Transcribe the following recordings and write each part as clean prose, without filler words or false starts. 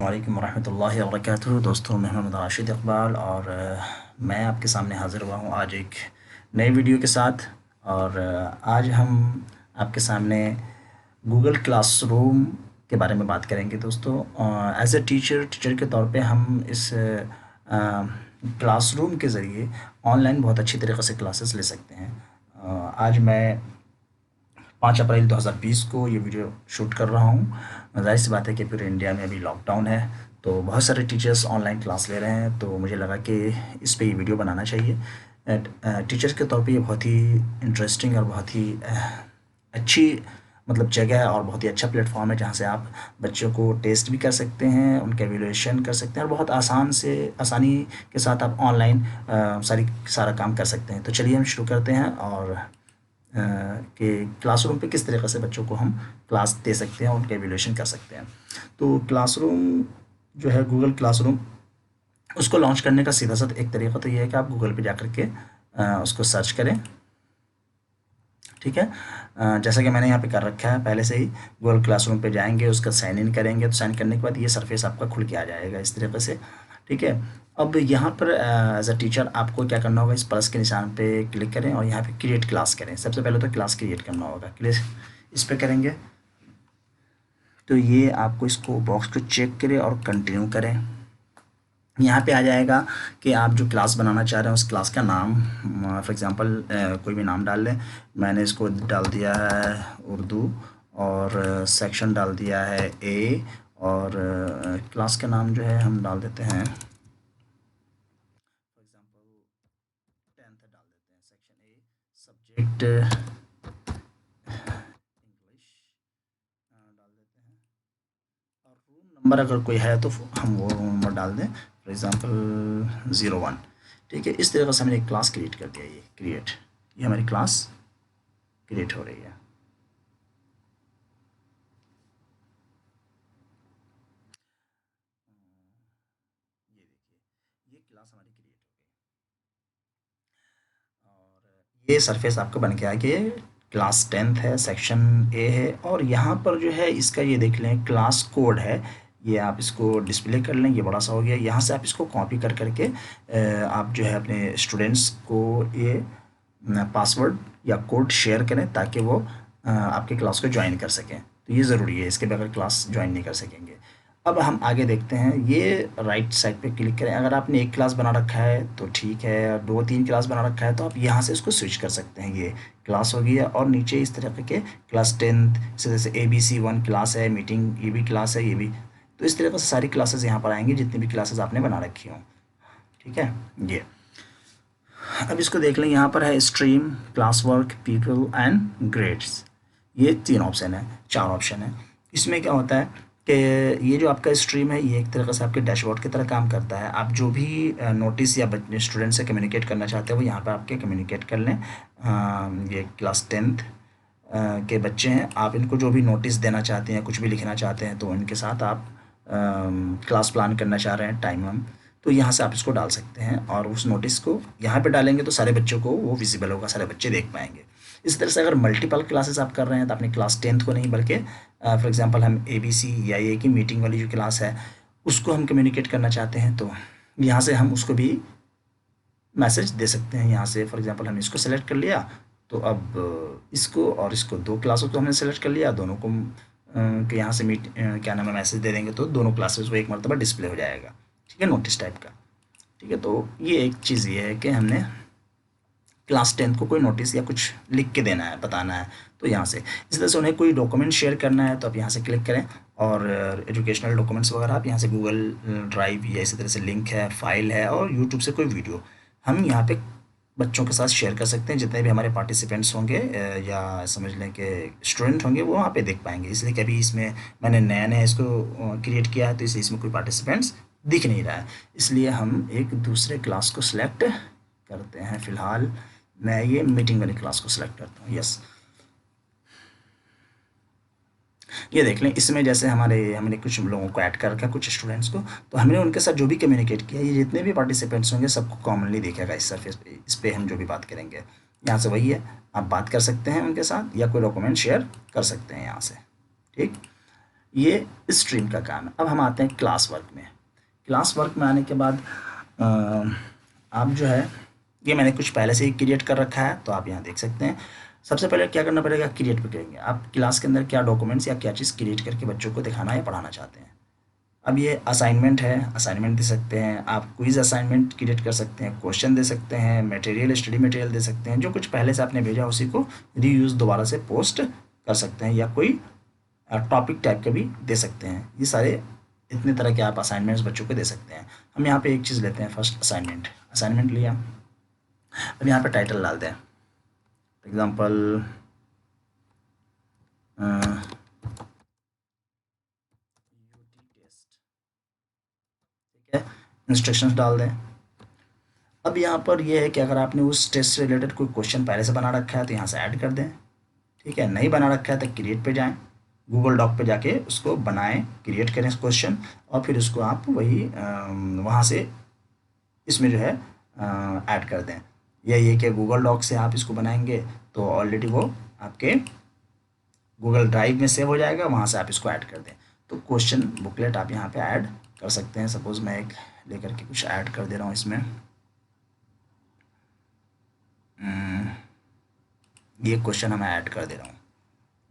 वालेकुम वरहमतुल्लाहि वबरकातुहू। दोस्तों, मैं मोहम्मद राशिद इकबाल और मैं आपके सामने हाज़िर हुआ हूँ आज एक नई वीडियो के साथ। और आज हम आपके सामने गूगल क्लासरूम के बारे में बात करेंगे। दोस्तों, एज ए टीचर के तौर पे हम इस क्लासरूम के ज़रिए ऑनलाइन बहुत अच्छी तरीक़े से क्लासेस ले सकते हैं। आज मैं 5 अप्रैल 2020 को ये वीडियो शूट कर रहा हूँ। ज़ाहिर सी बात है कि पूरे इंडिया में अभी लॉकडाउन है, तो बहुत सारे टीचर्स ऑनलाइन क्लास ले रहे हैं, तो मुझे लगा कि इस पे ये वीडियो बनाना चाहिए। टीचर्स के तौर पे ये बहुत ही इंटरेस्टिंग और बहुत ही अच्छी जगह है और बहुत ही अच्छा प्लेटफॉर्म है, जहाँ से आप बच्चों को टेस्ट भी कर सकते हैं, उनका एवेल्यूएशन कर सकते हैं और बहुत आसानी के साथ आप ऑनलाइन सारा काम कर सकते हैं। तो चलिए हम शुरू करते हैं और कि क्लासरूम पे किस तरीक़े से बच्चों को हम क्लास दे सकते हैं और उनका एवेल्यूएशन कर सकते हैं। तो क्लासरूम जो है, गूगल क्लासरूम, उसको लॉन्च करने का सीधा सा एक तरीका तो ये है कि आप गूगल पे जाकर के उसको सर्च करें। ठीक है, जैसा कि मैंने यहाँ पे कर रखा है पहले से ही। गूगल क्लासरूम पे जाएंगे, उसका साइन इन करेंगे, तो साइन करने के बाद ये सरफेस आपका खुल के आ जाएगा इस तरीके से। ठीक है, अब यहाँ पर एज अ टीचर आपको क्या करना होगा, इस प्लस के निशान पे क्लिक करें और यहाँ पे क्रिएट क्लास करें। सबसे पहले तो क्लास क्रिएट करना होगा, इस पर करेंगे तो ये आपको इसको बॉक्स को चेक करें और कंटिन्यू करें। यहाँ पे आ जाएगा कि आप जो क्लास बनाना चाह रहे हैं उस क्लास का नाम, फॉर एग्ज़ाम्पल कोई भी नाम डाल लें। मैंने इसको डाल दिया है उर्दू और सेक्शन डाल दिया है ए, और क्लास का नाम जो है हम डाल देते हैं, फॉर एग्ज़ाम्पल 10th डाल देते हैं, सेक्शन ए, सब्जेक्ट इंग्लिश डाल देते हैं, और रूम नंबर अगर कोई है तो हम वो रूम नंबर डाल दें, फॉर एग्ज़ाम्पल 01। ठीक है, इस तरीके से हमने एक क्लास क्रिएट कर दिया। ये हमारी क्लास क्रिएट हो रही है। ये देखिए, ये क्लास हमारी क्रिएट हो गई और ये सरफेस आपका बन के आ गया। क्लास 10th है, सेक्शन ए है, और यहाँ पर जो है इसका ये देख लें क्लास कोड है, ये आप इसको डिस्प्ले कर लें। ये बड़ा सा हो गया, यहाँ से आप इसको कॉपी कर करके आप जो है अपने स्टूडेंट्स को ये पासवर्ड या कोड शेयर करें ताकि वो आपके क्लास को ज्वाइन कर सकें। तो ये ज़रूरी है, इसके बगैर क्लास ज्वाइन नहीं कर सकेंगे। अब हम आगे देखते हैं, ये राइट साइड पे क्लिक करें। अगर आपने एक क्लास बना रखा है तो ठीक है, 2-3 क्लास बना रखा है तो आप यहाँ से इसको स्विच कर सकते हैं। ये क्लास हो गई है और नीचे इस तरह के क्लास 10th से जैसे ABC1 क्लास है, मीटिंग ये भी क्लास है, ये भी। तो इस तरीके से सारी क्लासेस यहाँ पर आएंगी, जितनी भी क्लासेस आपने बना रखी हों। ठीक है, ये अब इसको देख लें। यहाँ पर है stream, class work, people and grades. ये 3 ऑप्शन है, 4 ऑप्शन है। इसमें क्या होता है कि ये जो आपका स्ट्रीम है ये एक तरीके से आपके डैशबोर्ड की तरह काम करता है। आप जो भी नोटिस या स्टूडेंट से कम्युनिकेट करना चाहते हैं वो यहाँ पर आपके कम्युनिकेट कर लें। ये क्लास 10th के बच्चे हैं, आप इनको जो भी नोटिस देना चाहते हैं, कुछ भी लिखना चाहते हैं, तो इनके साथ आप क्लास प्लान करना चाह रहे हैं टाइम, तो यहाँ से आप इसको डाल सकते हैं और उस नोटिस को यहाँ पे डालेंगे तो सारे बच्चों को वो विजिबल होगा, सारे बच्चे देख पाएंगे। इस तरह से अगर मल्टीपल क्लासेस आप कर रहे हैं तो अपनी क्लास 10th को नहीं, बल्कि फॉर एग्जांपल हम ABC या ए की मीटिंग वाली जो क्लास है उसको हम कम्युनिकेट करना चाहते हैं, तो यहाँ से हम उसको भी मैसेज दे सकते हैं। यहाँ से फॉर एग्जांपल हमने इसको सेलेक्ट कर लिया, तो अब इसको और इसको 2 क्लासों को हमने सेलेक्ट कर लिया, दोनों को कि यहाँ से क्या नाम है मैसेज दे देंगे तो दोनों क्लासेस को एक मरतबा डिस्प्ले हो जाएगा। ठीक है, नोटिस टाइप का। ठीक है, तो ये एक चीज़ ये है कि हमने क्लास 10th को कोई नोटिस या कुछ लिख के देना है, बताना है, तो यहाँ से। इस तरह से उन्हें कोई डॉक्यूमेंट शेयर करना है तो आप यहाँ से क्लिक करें और एजुकेशनल डॉक्यूमेंट्स वगैरह आप यहाँ से गूगल ड्राइव या इसी तरह से लिंक है, फाइल है, और यूट्यूब से कोई वीडियो हम यहाँ पे बच्चों के साथ शेयर कर सकते हैं। जितने भी हमारे पार्टिसिपेंट्स होंगे या समझ लें कि स्टूडेंट होंगे वो वहाँ पे देख पाएंगे। इसलिए कि अभी इसमें मैंने नया इसको क्रिएट किया है तो इसलिए इसमें कोई पार्टिसिपेंट्स दिख नहीं रहा है, इसलिए हम एक दूसरे क्लास को सिलेक्ट करते हैं। फ़िलहाल मैं ये मीटिंग वाली क्लास को सिलेक्ट करता हूँ। यस, ये देख लें, इसमें जैसे हमने कुछ लोगों को ऐड कर रखा, कुछ स्टूडेंट्स को, तो हमने उनके साथ जो भी कम्युनिकेट किया, ये जितने भी पार्टिसिपेंट्स होंगे सबको कॉमनली दिखेगा इस सरफेस पे। इस पर हम जो भी बात करेंगे यहाँ से वही है, आप बात कर सकते हैं उनके साथ या कोई डॉक्यूमेंट शेयर कर सकते हैं यहाँ से। ठीक, ये स्ट्रीम का काम है। अब हम आते हैं क्लास वर्क में। क्लास वर्क में आने के बाद आप जो है, ये मैंने कुछ पहले से ही क्रिएट कर रखा है, तो आप यहाँ देख सकते हैं। सबसे पहले क्या करना पड़ेगा, क्रिएट पे करेंगे। आप क्लास के अंदर क्या डॉक्यूमेंट्स या क्या चीज़ क्रिएट करके बच्चों को दिखाना या पढ़ाना चाहते हैं। अब ये असाइनमेंट है, असाइनमेंट दे सकते हैं आप, क्विज असाइनमेंट क्रिएट कर सकते हैं, क्वेश्चन दे सकते हैं, मटेरियल, स्टडी मटेरियल दे सकते हैं। जो कुछ पहले से आपने भेजा उसी को रीयूज़ दोबारा से पोस्ट कर सकते हैं, या कोई टॉपिक टाइप के भी दे सकते हैं। ये सारे इतने तरह के आप असाइनमेंट्स बच्चों को दे सकते हैं। हम यहाँ पे एक चीज़ लेते हैं, फर्स्ट असाइनमेंट लिया। अब यहाँ पे टाइटल डाल दें, एग्जाम्पल ठीक है, इंस्ट्रक्शंस डाल दें। अब यहाँ पर यह है कि अगर आपने उस टेस्ट से रिलेटेड कोई क्वेश्चन पहले से बना रखा है तो यहाँ से ऐड कर दें। ठीक है, नहीं बना रखा है तो क्रिएट पे जाएं, गूगल डॉक पे जाके उसको बनाएं, क्रिएट करें क्वेश्चन, और फिर उसको आप वही वहाँ से इसमें जो है ऐड कर दें। यही है कि गूगल डॉक से आप इसको बनाएंगे तो ऑलरेडी वो आपके गूगल ड्राइव में सेव हो जाएगा, वहाँ से आप इसको ऐड कर दें। तो क्वेश्चन बुकलेट आप यहाँ पे ऐड कर सकते हैं। सपोज़ मैं एक लेकर के कुछ ऐड कर दे रहा हूँ इसमें। ये क्वेश्चन मैं ऐड कर दे रहा हूँ।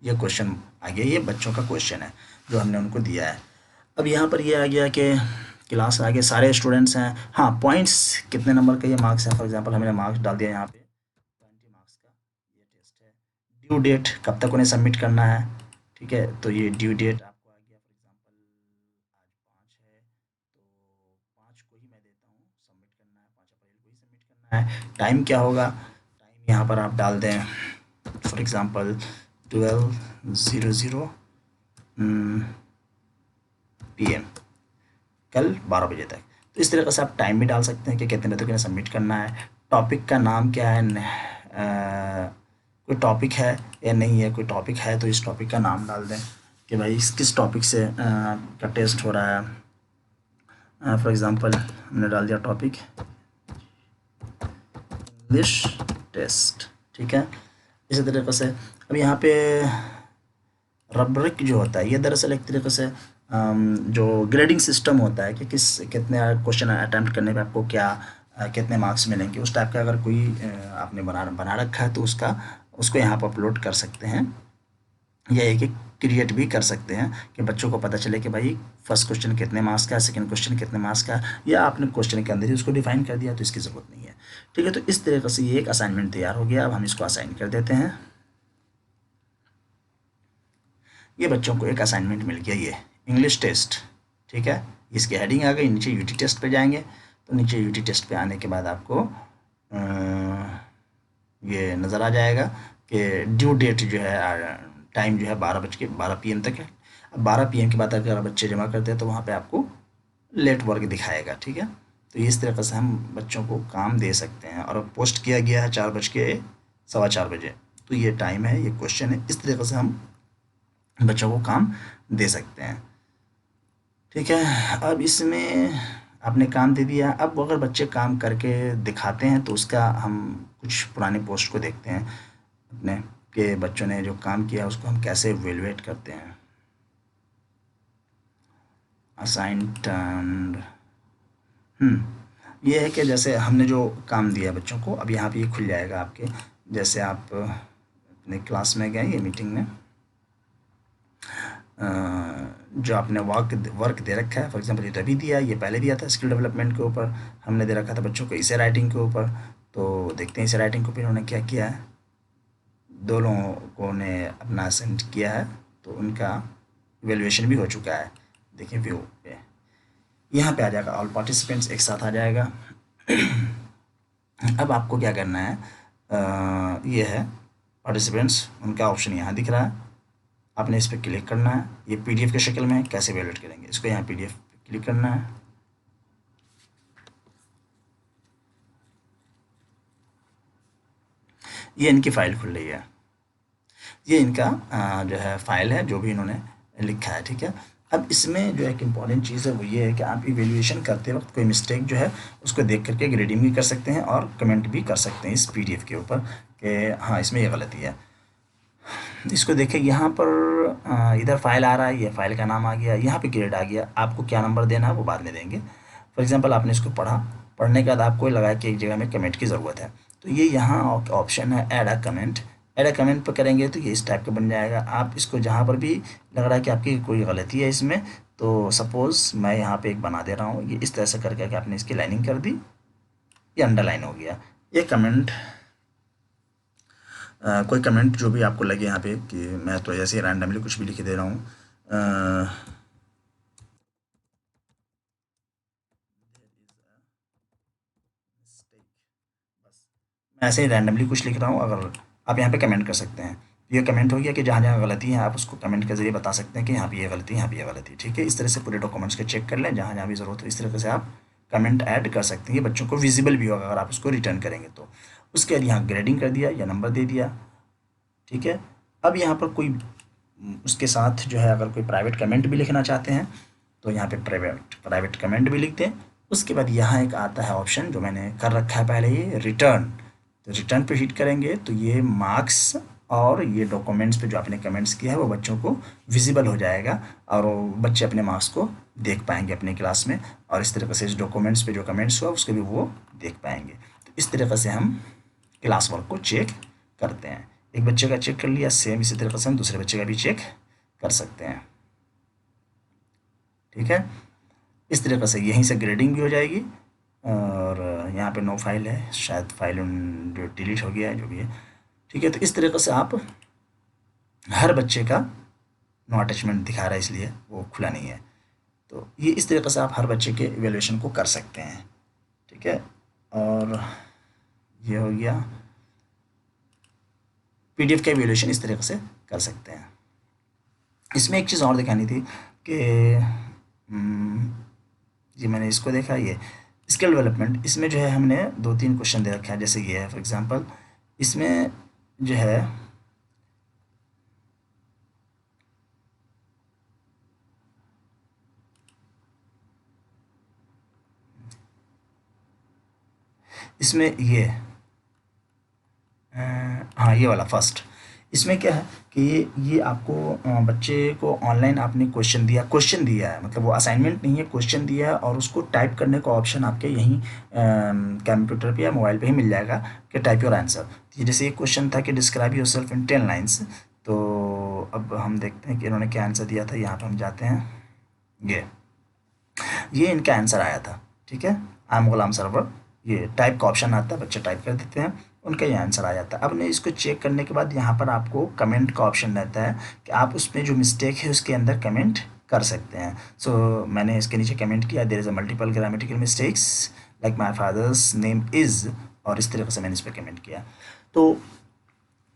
ये क्वेश्चन आ गया, ये बच्चों का क्वेश्चन है जो हमने उनको दिया है। अब यहाँ पर ये आ गया कि क्लास आ गया, सारे स्टूडेंट्स हैं। हाँ, पॉइंट्स कितने नंबर का ये मार्क्स है, फॉर एग्जांपल हमने मार्क्स डाल दिया यहाँ पे 20 मार्क्स का ये टेस्ट है। ड्यू डेट कब तक उन्हें सबमिट करना है, ठीक है, तो ये ड्यू डेट आपको आ गया। फॉर एग्जांपल आज 5 है तो 5 को ही मैं देता हूँ सबमिट करना है, 5 अप्रैल को ही सबमिट करना है। टाइम क्या होगा, टाइम यहाँ पर आप डाल दें, फॉर एग्जांपल 12:00 PM, कल 12 बजे तक। तो इस तरीके से आप टाइम भी डाल सकते हैं कि कितने बजे तक इन्हें सबमिट करना है। टॉपिक का नाम क्या है, कोई टॉपिक है या नहीं है, कोई टॉपिक है तो इस टॉपिक का नाम डाल दें कि भाई किस टॉपिक से का टेस्ट हो रहा है। फॉर एग्ज़ाम्पल हमने डाल दिया टॉपिक इंग्लिश टेस्ट, ठीक है। इसी तरीके से अब यहाँ पे रब्रिक जो होता है, ये दरअसल एक तरीके से जो ग्रेडिंग सिस्टम होता है कि कितने क्वेश्चन अटैम्प्ट करने पे आपको क्या कितने मार्क्स मिलेंगे, उस टाइप का अगर कोई आपने बना रखा है तो उसको यहाँ पर अपलोड कर सकते हैं, या एक क्रिएट भी कर सकते हैं कि बच्चों को पता चले कि भाई फर्स्ट क्वेश्चन कितने मार्क्स का है, सेकंड क्वेश्चन कितने मार्क्स का है, या आपने क्वेश्चन के अंदर ही उसको डिफाइन कर दिया तो इसकी ज़रूरत नहीं है। ठीक है, तो इस तरीके से ये एक असाइनमेंट तैयार हो गया। अब हम इसको असाइन कर देते हैं। ये बच्चों को एक असाइनमेंट मिल गया, ये इंग्लिश टेस्ट, ठीक है। इसकी हेडिंग आ गई, नीचे यूटी टेस्ट पे जाएंगे तो नीचे यूटी टेस्ट पे आने के बाद आपको ये नज़र आ जाएगा कि ड्यू डेट जो है, टाइम जो है 12 PM तक है। अब 12 PM के बाद अगर बच्चे जमा करते हैं तो वहाँ पे आपको लेट वर्क दिखाएगा, ठीक है। तो इस तरीके से हम बच्चों को काम दे सकते हैं। और पोस्ट किया गया है 4:15 बजे, तो ये टाइम है, ये क्वेश्चन है। इस तरीके से हम बच्चों को काम दे सकते हैं, ठीक है। अब इसमें आपने काम दे दिया। अब अगर बच्चे काम करके दिखाते हैं तो उसका हम कुछ पुराने पोस्ट को देखते हैं अपने, कि बच्चों ने जो काम किया उसको हम कैसे इवेलुएट करते हैं। असाइन्ड ये है कि जैसे हमने जो काम दिया बच्चों को, अब यहाँ पे ये खुल जाएगा आपके, जैसे आप अपने क्लास में गए, ये मीटिंग में जो आपने वर्क दे रखा है, फॉर एग्जांपल ये तभी दिया, ये पहले दिया था स्किल डेवलपमेंट के ऊपर, हमने दे रखा था बच्चों को इसे राइटिंग के ऊपर। तो देखते हैं इसे राइटिंग के ऊपर इन्होंने क्या किया है। दो लोगों को ने अपना सेंड किया है तो उनका इवेल्युएशन भी हो चुका है। देखिए व्यू पे यहाँ पे आ जाएगा, ऑल पार्टिसिपेंट्स एक साथ आ जाएगा। अब आपको क्या करना है, ये है पार्टिसिपेंट्स, उनका ऑप्शन यहाँ दिख रहा है, आपने इस पर क्लिक करना है। ये पीडीएफ के शक्ल में कैसे वैलिडेट करेंगे, इसको यहाँ पीडीएफ पे क्लिक करना है। ये इनकी फ़ाइल खुल रही है, ये इनका जो है फ़ाइल है जो भी इन्होंने लिखा है, ठीक है। अब इसमें जो एक इम्पॉर्टेंट चीज़ है वो ये है कि आप इवेल्युएशन करते वक्त कोई मिस्टेक जो है उसको देख करके ग्रेडिंग भी कर सकते हैं और कमेंट भी कर सकते हैं इस पीडीएफ के ऊपर कि हाँ इसमें ये गलती है। इसको देखिए यहाँ पर इधर फाइल आ रहा है, ये फाइल का नाम आ गया, यहाँ पे ग्रेड आ गया। आपको क्या नंबर देना है वो बाद में देंगे। फॉर एग्जांपल आपने इसको पढ़ा, पढ़ने के बाद आपको लगा कि एक जगह में कमेंट की ज़रूरत है, तो ये यहाँ ऑप्शन है add a comment. Add a comment पर करेंगे तो ये इस टाइप का बन जाएगा। आप इसको जहाँ पर भी लग रहा है कि आपकी कोई गलती है इसमें, तो सपोज़ मैं यहाँ पे एक बना दे रहा हूँ, ये इस तरह से करके कि आपने इसकी लाइनिंग कर दी, ये अंडरलाइन हो गया। ये कमेंट कोई कमेंट जो भी आपको लगे यहाँ पे, कि मैं तो ऐसे ही रैंडमली कुछ भी लिख दे रहा हूँ, मैं ऐसे ही रैंडमली कुछ लिख रहा हूँ, अगर आप यहाँ पे कमेंट कर सकते हैं। ये कमेंट हो गया कि जहाँ जहाँ गलती है आप उसको कमेंट के जरिए बता सकते हैं कि यहाँ पे ये गलती, यहाँ पे ये गलती। ठीक है, इस तरह से पूरे डॉक्यूमेंट्स को चेक कर लें, जहाँ जहाँ भी ज़रूरत हो इस तरह से आप कमेंट ऐड कर सकते हैं। ये बच्चों को विजिबल भी होगा अगर आप उसको रिटर्न करेंगे तो। उसके बाद यहाँ ग्रेडिंग कर दिया या नंबर दे दिया। ठीक है, अब यहाँ पर कोई उसके साथ जो है अगर कोई प्राइवेट कमेंट भी लिखना चाहते हैं तो यहाँ पे प्राइवेट प्राइवेट कमेंट भी लिख दें। उसके बाद यहाँ एक आता है ऑप्शन जो मैंने कर रखा है पहले ही, रिटर्न। तो रिटर्न पे हिट करेंगे तो ये मार्क्स और ये डॉक्यूमेंट्स पे जो आपने कमेंट्स किया है वो बच्चों को विजिबल हो जाएगा, और वो बच्चे अपने मार्क्स को देख पाएंगे अपने क्लास में, और इस तरीके से इस डॉक्यूमेंट्स पे जो कमेंट्स हुआ उसको भी वो देख पाएंगे। तो इस तरीके से हम क्लास वर्क को चेक करते हैं। एक बच्चे का चेक कर लिया, सेम इसी तरीके से हम दूसरे बच्चे का भी चेक कर सकते हैं। ठीक है, इस तरीके से यहीं से ग्रेडिंग भी हो जाएगी। और यहाँ पे नो फाइल है, शायद फाइल जो डिलीट हो गया है, जो भी है। ठीक है, तो इस तरीके से आप हर बच्चे का नो अटैचमेंट दिखा रहा है इसलिए वो खुला नहीं है, तो ये इस तरीके से आप हर बच्चे के इवेल्यूएशन को कर सकते हैं। ठीक है, और ये हो गया पीडीएफ का इवेल्यूएशन, इस तरीके से कर सकते हैं। इसमें एक चीज़ और दिखानी थी कि जी मैंने इसको देखा, ये स्किल डेवलपमेंट, इसमें जो है हमने 2-3 क्वेश्चन दे रखा है, जैसे ये है फॉर एग्जांपल। इसमें जो है इसमें ये हाँ ये वाला फर्स्ट, इसमें क्या है कि ये आपको बच्चे को ऑनलाइन आपने क्वेश्चन दिया है, मतलब वो असाइनमेंट नहीं है, क्वेश्चन दिया है, और उसको टाइप करने का ऑप्शन आपके यहीं कंप्यूटर पे या मोबाइल पे ही मिल जाएगा कि टाइप योर आंसर। जैसे एक क्वेश्चन था कि describe your self in 10 lines, तो अब हम देखते हैं कि इन्होंने क्या आंसर दिया था। यहाँ पर हम जाते हैं, ये इनका आंसर आया था। ठीक है, आई एम गुलाम सरवर, ये टाइप का ऑप्शन आता है, बच्चे टाइप कर देते हैं, उनका ये आंसर आ जाता है। अब ने इसको चेक करने के बाद यहाँ पर आपको कमेंट का ऑप्शन रहता है कि आप उसमें जो मिस्टेक है उसके अंदर कमेंट कर सकते हैं। सो मैंने इसके नीचे कमेंट किया, there is a multiple grammatical mistakes like my father's name is, और इस तरीके से मैंने इस पर कमेंट किया। तो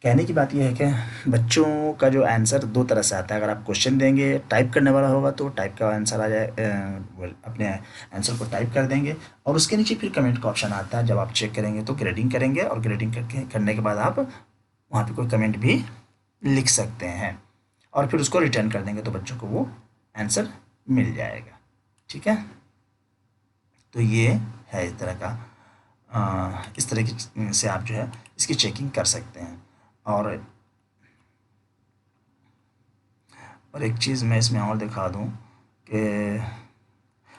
कहने की बात यह है कि बच्चों का जो आंसर दो तरह से आता है। अगर आप क्वेश्चन देंगे, टाइप करने वाला होगा तो टाइप का आंसर आ जाए, अपने आंसर को टाइप कर देंगे, और उसके नीचे फिर कमेंट का ऑप्शन आता है। जब आप चेक करेंगे तो ग्रेडिंग करेंगे, और ग्रेडिंग करने के बाद आप वहाँ पे कोई कमेंट भी लिख सकते हैं, और फिर उसको रिटर्न कर देंगे तो बच्चों को वो आंसर मिल जाएगा। ठीक है, तो ये है इस तरह का, इस तरह की से आप जो है इसकी चेकिंग कर सकते हैं। और एक चीज़ मैं इसमें और दिखा दूँ कि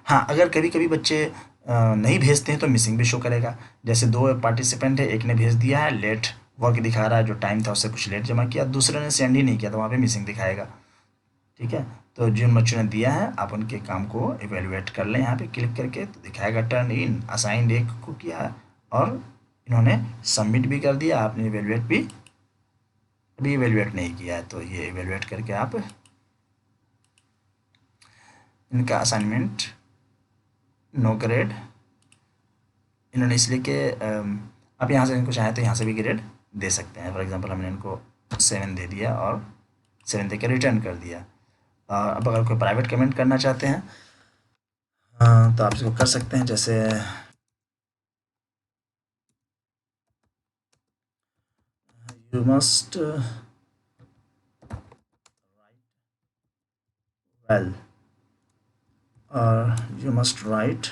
हाँ, अगर कभी-कभी बच्चे नहीं भेजते हैं तो मिसिंग भी शो करेगा। जैसे 2 पार्टिसिपेंट है, एक ने भेज दिया है, लेट वर्क दिखा रहा है, जो टाइम था उससे कुछ लेट जमा किया, दूसरे ने सेंड ही नहीं किया, तो वहाँ पे मिसिंग दिखाएगा। ठीक है, तो जिन बच्चों ने दिया है आप उनके काम को इवैल्यूएट कर लें, यहाँ पे क्लिक करके तो दिखाएगा टर्न इन, असाइन्ड एक को किया है, और इन्होंने सबमिट भी कर दिया, आपने इवैल्यूएट भी अभी इवैल्यूएट नहीं किया है, तो ये इवैल्यूएट करके आप इनका असाइनमेंट नो ग्रेड, इन्होंने इसलिए कि आप यहाँ से इनको चाहें तो यहाँ से भी ग्रेड दे सकते हैं। फॉर एग्जांपल हमने इनको 7 दे दिया और 7 दे के रिटर्न कर दिया। अब अगर कोई प्राइवेट कमेंट करना चाहते हैं तो आप इसको कर सकते हैं, जैसे यू मस्ट वेल, और यू मस्ट राइट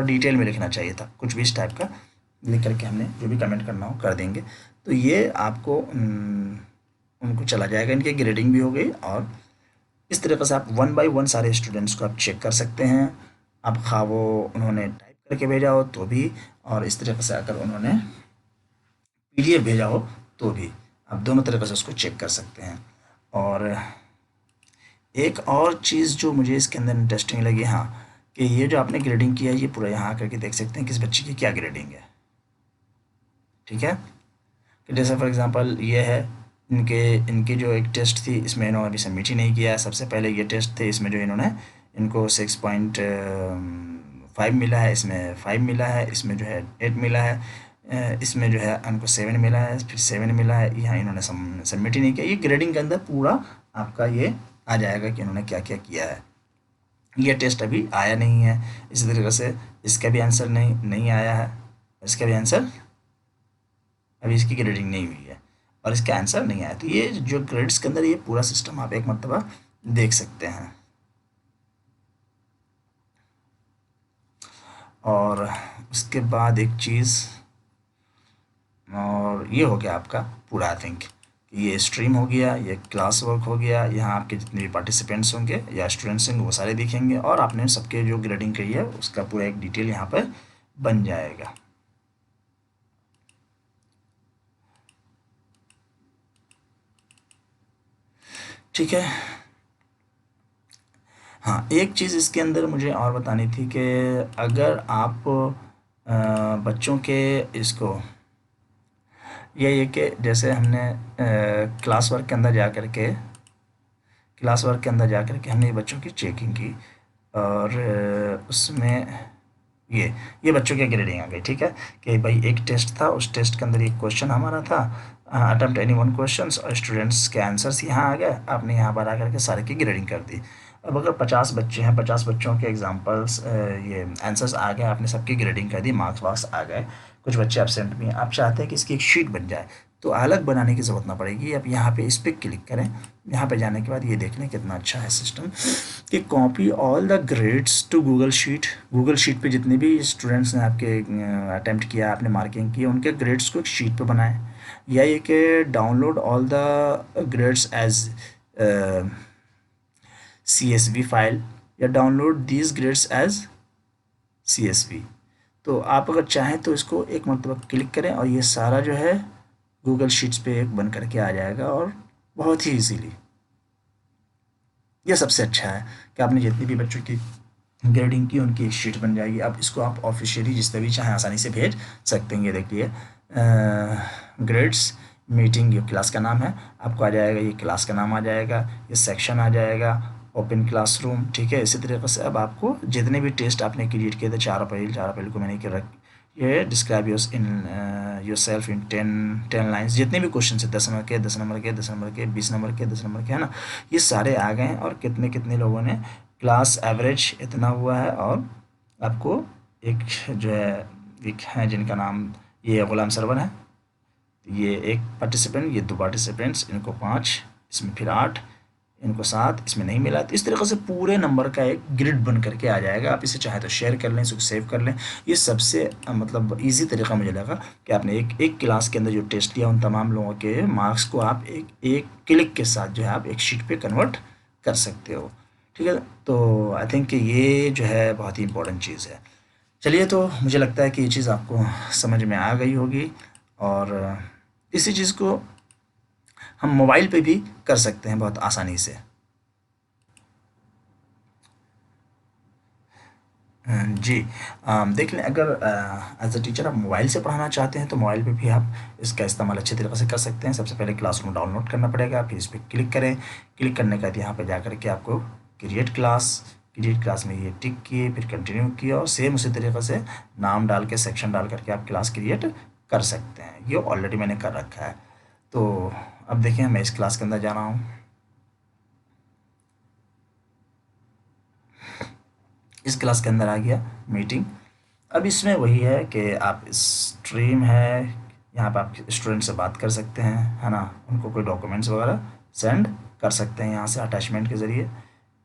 डिटेल में लिखना चाहिए था, कुछ भी इस टाइप का लिख करके हमने जो भी कमेंट करना हो कर देंगे। तो ये आपको उनको चला जाएगा, इनकी ग्रेडिंग भी हो गई। और इस तरीके से आप 1 बाय 1 सारे स्टूडेंट्स को आप चेक कर सकते हैं। अब खा वो उन्होंने टाइप करके भेजा हो तो भी, और इस तरीके से अगर उन्होंने PDF भेजा हो तो भी, आप दोनों तरीके से उसको चेक कर सकते हैं। और एक और चीज़ जो मुझे इसके अंदर इंटरेस्टिंग लगी, हाँ, कि ये जो आपने ग्रेडिंग किया है ये पूरा यहाँ करके देख सकते हैं किस बच्चे की क्या ग्रेडिंग है। ठीक है, कि जैसे फॉर एग्जांपल ये है, इनकी जो एक टेस्ट थी इसमें इन्होंने अभी सबमिट ही नहीं किया है। सबसे पहले ये टेस्ट थे, इसमें जो इन्होंने इनको 6.5 मिला है, इसमें 5 मिला है, इसमें जो है 8 मिला है, इसमें जो है उनको 7 मिला है, फिर 7 मिला है। यहाँ इन्होंने सबमिट ही नहीं किया। ये ग्रेडिंग के अंदर पूरा आपका ये आ जाएगा कि इन्होंने क्या क्या किया है। ये टेस्ट अभी आया नहीं है, इसी तरीके से इसका भी आंसर नहीं आया है, इसका भी आंसर, अभी इसकी ग्रेडिंग नहीं हुई है और इसका आंसर नहीं आया। तो ये जो ग्रेड्स के अंदर ये पूरा सिस्टम आप एक मरतबा देख सकते हैं। और उसके बाद एक चीज़, और ये हो गया आपका पूरा, आई थिंक ये स्ट्रीम हो गया, ये क्लास वर्क हो गया। यहाँ आपके जितने भी पार्टिसिपेंट्स होंगे या स्टूडेंट्स होंगे वो सारे दिखेंगे, और आपने सबके जो ग्रेडिंग करी है उसका पूरा एक डिटेल यहाँ पर बन जाएगा। ठीक है। हाँ, एक चीज़ इसके अंदर मुझे और बतानी थी कि अगर आप बच्चों के इसको, ये कि जैसे हमने क्लास वर्क के अंदर जा कर के हमने ये बच्चों की चेकिंग की, और उसमें ये बच्चों की ग्रेडिंग आ गई। ठीक है, कि भाई एक टेस्ट था, उस टेस्ट के अंदर एक क्वेश्चन हमारा था, अटेम्प्ट एनी 1 क्वेश्चंस, और स्टूडेंट्स के आंसर्स यहाँ आ गए। आपने यहाँ पर आकर के सारे की ग्रेडिंग कर दी। अब अगर 50 बच्चे हैं, 50 बच्चों के एग्जाम्पल्स ये आंसर्स आ गए, आपने सबकी ग्रेडिंग कर दी, मार्क्स वार्क्स आ गए, कुछ बच्चे एब्सेंट भी हैं, आप चाहते हैं कि इसकी एक शीट बन जाए, तो अलग बनाने की ज़रूरत ना पड़ेगी। आप यहाँ पे इस पर क्लिक करें, यहाँ पे जाने के बाद ये देख लें कितना अच्छा है सिस्टम, कि copy all the grades to Google sheet पे जितने भी स्टूडेंट्स ने आपके अटैम्प्ट किया, आपने मार्किंग की, उनके ग्रेड्स को एक शीट पे बनाएं, या ये कि download all the grades as CSV file, या download these grades as CSV। तो आप अगर चाहें तो इसको एक मरतबा क्लिक करें और ये सारा जो है गूगल शीट्स पे एक बन करके आ जाएगा, और बहुत ही इजीली। ये सबसे अच्छा है कि आपने जितनी भी बच्चों की ग्रेडिंग की उनकी एक शीट बन जाएगी। अब इसको आप ऑफिशियली जिस तरह भी चाहें आसानी से भेज सकते हैं। ये देखिए ग्रेड्स मीटिंग, ये क्लास का नाम है, आपको आ जाएगा, ये क्लास का नाम आ जाएगा, ये सेक्शन आ जाएगा, ओपन क्लासरूम। ठीक है, इसी तरीके से अब आपको जितने भी टेस्ट आपने क्रिएट किए थे, 4 अप्रैल को मैंने कर ये describe your self in 10 lines, जितने भी क्वेश्चन है 10 नंबर के, 10 नंबर के, 10 नंबर के, 20 नंबर के, 10 नंबर के, है ना, ये सारे आ गए हैं। और कितने कितने लोगों ने क्लास एवरेज इतना हुआ है। और आपको एक जो है, एक है जिनका नाम ये गुलाम सरवर है, ये एक पार्टिसिपेंट, ये 2 पार्टिसिपेंट्स, इनको 5, इसमें फिर 8, इनको 7, इसमें नहीं मिला। तो इस तरीके से पूरे नंबर का एक ग्रिड बन करके आ जाएगा। आप इसे चाहे तो शेयर कर लें, इसको सेव कर लें। ये सबसे मतलब इजी तरीका मुझे लगा कि आपने एक क्लास के अंदर जो टेस्ट लिया उन तमाम लोगों के मार्क्स को आप एक क्लिक के साथ जो है आप एक शीट पे कन्वर्ट कर सकते हो। ठीक है, तो आई थिंक ये जो है बहुत ही इंपॉर्टेंट चीज़ है। चलिए, तो मुझे लगता है कि ये चीज़ आपको समझ में आ गई होगी, और इसी चीज़ को हम मोबाइल पे भी कर सकते हैं बहुत आसानी से। जी, देख लें, अगर एज अ टीचर आप मोबाइल से पढ़ाना चाहते हैं तो मोबाइल पे भी आप इसका इस्तेमाल अच्छे तरीके से कर सकते हैं। सबसे पहले क्लासरूम डाउनलोड करना पड़ेगा, फिर इस पर क्लिक करें। क्लिक करने के बाद यहाँ पे जा कर के आपको क्रिएट क्लास में ये टिक किए, फिर कंटिन्यू किया, और सेम उसी तरीके से नाम डाल के, सेक्शन डाल करके आप क्लास क्रिएट कर सकते हैं। ये ऑलरेडी मैंने कर रखा है। तो अब देखिए, मैं इस क्लास के अंदर जा रहा हूँ। इस क्लास के अंदर आ गया मीटिंग। अब इसमें वही है कि आप स्ट्रीम है, यहाँ पे आप स्टूडेंट से बात कर सकते हैं, है ना, उनको कोई डॉक्यूमेंट्स वगैरह सेंड कर सकते हैं यहाँ से अटैचमेंट के ज़रिए।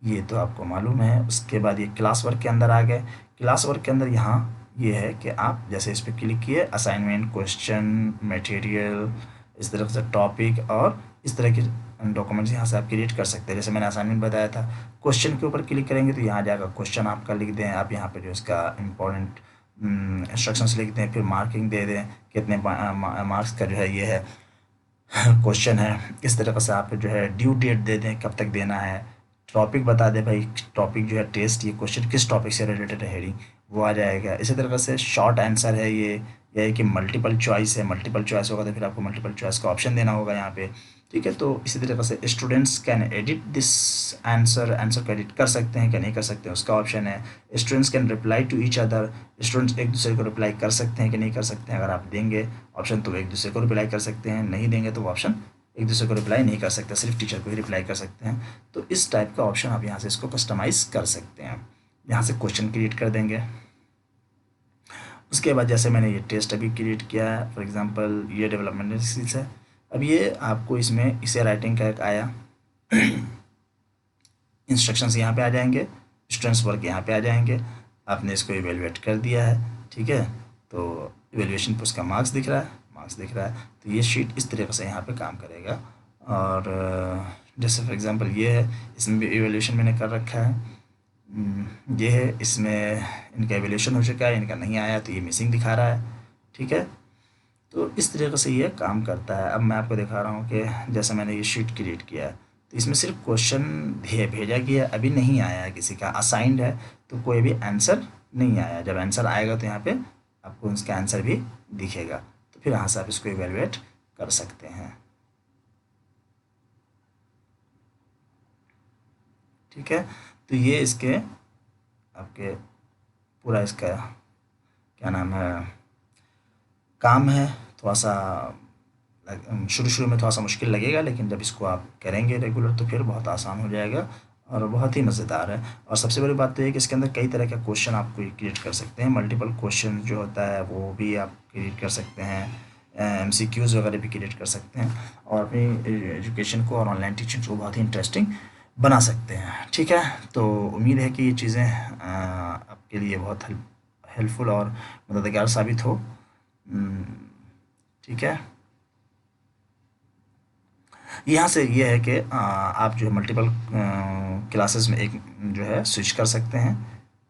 ये तो आपको मालूम है। उसके बाद ये क्लास वर्क के अंदर आ गए। क्लास वर्क के अंदर यहाँ ये है कि आप जैसे इस पर क्लिक किए, असाइनमेंट, क्वेश्चन, मटेरियल, इस तरह से टॉपिक और इस तरह के डॉक्यूमेंट्स यहाँ से आप क्रिएट कर सकते हैं। जैसे मैंने असाइनमेंट बताया था, क्वेश्चन के ऊपर क्लिक करेंगे तो यहाँ जाएगा क्वेश्चन आपका लिख दें आप, यहाँ पे जो इसका इम्पोर्टेंट इंस्ट्रक्शंस लिख दें, फिर मार्किंग दे दें कितने मार्क्स का जो है ये है क्वेश्चन है। इस तरह से आप जो है ड्यू डेट दे दें, कब तक देना है। टॉपिक बता दें भाई, टॉपिक जो है टेस्ट, ये क्वेश्चन किस टॉपिक से रिलेटेड है, हेडिंग वो आ जाएगा। इसी तरह से शॉर्ट आंसर है ये है कि मल्टीपल चॉइस है, मल्टीपल चॉइस होगा तो फिर आपको मल्टीपल चॉइस का ऑप्शन देना होगा यहाँ पे, ठीक है। तो इसी तरीके से students can edit this answer, answer को एडिट कर सकते हैं क्या नहीं कर सकते हैं उसका ऑप्शन है। Students can reply to each other, students एक दूसरे को रिप्लाई कर सकते हैं कि नहीं कर सकते हैं। अगर आप देंगे ऑप्शन तो एक दूसरे को रिप्लाई कर सकते हैं, नहीं देंगे तो वो ऑप्शन एक दूसरे को रिप्लाई नहीं कर सकते, सिर्फ टीचर को ही रिप्लाई कर सकते हैं। तो इस टाइप का ऑप्शन आप यहाँ से इसको कस्टमाइज़ कर सकते हैं। यहाँ से क्वेश्चन क्रिएट कर देंगे। उसके बाद जैसे मैंने ये टेस्ट अभी क्रिएट किया है, फॉर एग्जांपल ये डेवलपमेंट स्किल्स है। अब ये आपको इसमें इसे राइटिंग का एक आया, इंस्ट्रक्शंस यहाँ पे आ जाएंगे, स्टूडेंट्स वर्क यहाँ पे आ जाएंगे। आपने इसको इवेलुएट कर दिया है, ठीक है। तो इवेल्युएशन पर उसका मार्क्स दिख रहा है, मार्क्स दिख रहा है। तो ये शीट इस तरीके से यहाँ पे काम करेगा। और जैसे फॉर एग्जांपल ये है, इसमें भी इवेल्युएशन मैंने कर रखा है। ये है, इसमें इनका एवोल्यूशन हो चुका है, इनका नहीं आया तो ये मिसिंग दिखा रहा है, ठीक है। तो इस तरीके से ये काम करता है। अब मैं आपको दिखा रहा हूँ कि जैसे मैंने ये शीट क्रिएट किया है तो इसमें सिर्फ क्वेश्चन भेजा गया है, अभी नहीं आया है किसी का, असाइंड है तो कोई भी आंसर नहीं आया। जब आंसर आएगा तो यहाँ पे आपको उसका आंसर भी दिखेगा, तो फिर यहाँ से आप इसको इवेलुएट कर सकते हैं, ठीक है। तो ये इसके आपके पूरा इसका क्या नाम है काम है। थोड़ा सा शुरू शुरू में थोड़ा सा मुश्किल लगेगा, लेकिन जब इसको आप करेंगे रेगुलर तो फिर बहुत आसान हो जाएगा और बहुत ही मज़ेदार है। और सबसे बड़ी बात तो ये कि इसके अंदर कई तरह का क्वेश्चन आप क्रिएट कर सकते हैं। मल्टीपल क्वेश्चन जो होता है वो भी आप क्रिएट कर सकते हैं, MCQs वगैरह भी क्रिएट कर सकते हैं और अपनी एजुकेशन को और ऑनलाइन टीचिंग को बहुत ही इंटरेस्टिंग बना सकते हैं, ठीक है। तो उम्मीद है कि ये चीज़ें आपके लिए बहुत हेल्पफुल और मददगार साबित हो, ठीक है। यहाँ से ये है कि आप जो है मल्टीपल क्लासेस में एक जो है स्विच कर सकते हैं,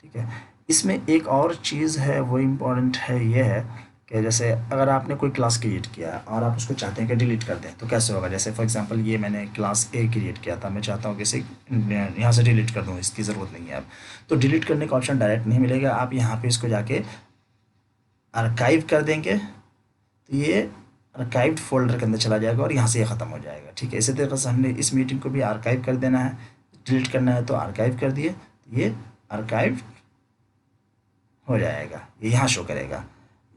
ठीक है। इसमें एक और चीज़ है वो इम्पोर्टेंट है, ये है कि जैसे अगर आपने कोई क्लास क्रिएट किया और आप उसको चाहते हैं कि डिलीट कर दें तो कैसे होगा। जैसे फॉर एग्जांपल ये मैंने क्लास A क्रिएट किया था, मैं चाहता हूँ कि इसे यहाँ से डिलीट कर दूँ, इसकी ज़रूरत नहीं है अब। तो डिलीट करने का ऑप्शन डायरेक्ट नहीं मिलेगा, आप यहाँ पे इसको जाके आर्काइव कर देंगे तो ये आर्काइव्ड फोल्डर के अंदर चला जाएगा और यहाँ से ये ख़त्म हो जाएगा, ठीक है। इसी तरीके से हमने इस मीटिंग को भी आर्काइव कर देना है, डिलीट करना है तो आर्काइव कर दिए, तो ये आर्काइव हो जाएगा, ये यहाँ शो करेगा,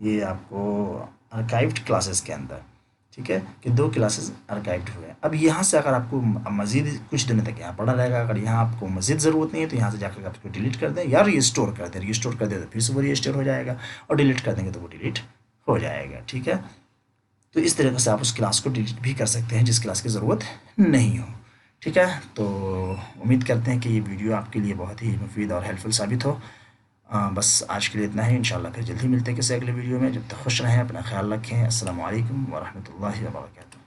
ये आपको आर्काइव्ड क्लासेस के अंदर, ठीक है, कि 2 क्लासेस आर्काइव्ड हुए हैं। अब यहाँ से अगर आपको मज़ीद कुछ दिनों तक यहाँ पड़ा रहेगा, अगर यहाँ आपको मज़ीद ज़रूरत नहीं है तो यहाँ से जाकर आप इसको डिलीट कर दें या रीस्टोर कर दें। रीस्टोर कर दें तो फिर से वो रीस्टोर हो जाएगा और डिलीट कर देंगे तो वो डिलीट हो जाएगा, ठीक है। तो इस तरीके से आप उस क्लास को डिलीट भी कर सकते हैं जिस क्लास की ज़रूरत नहीं हो, ठीक है। तो उम्मीद करते हैं कि ये वीडियो आपके लिए बहुत ही मुफीद और हेल्पफुल साबित हो। बस आज के लिए इतना ही, इंशाल्लाह फिर जल्दी मिलते हैं किसी अगले वीडियो में। जब तक खुश रहें, अपना ख्याल रखें। अस्सलामु अलैकुम व रहमतुल्लाहि व बरकातुहू।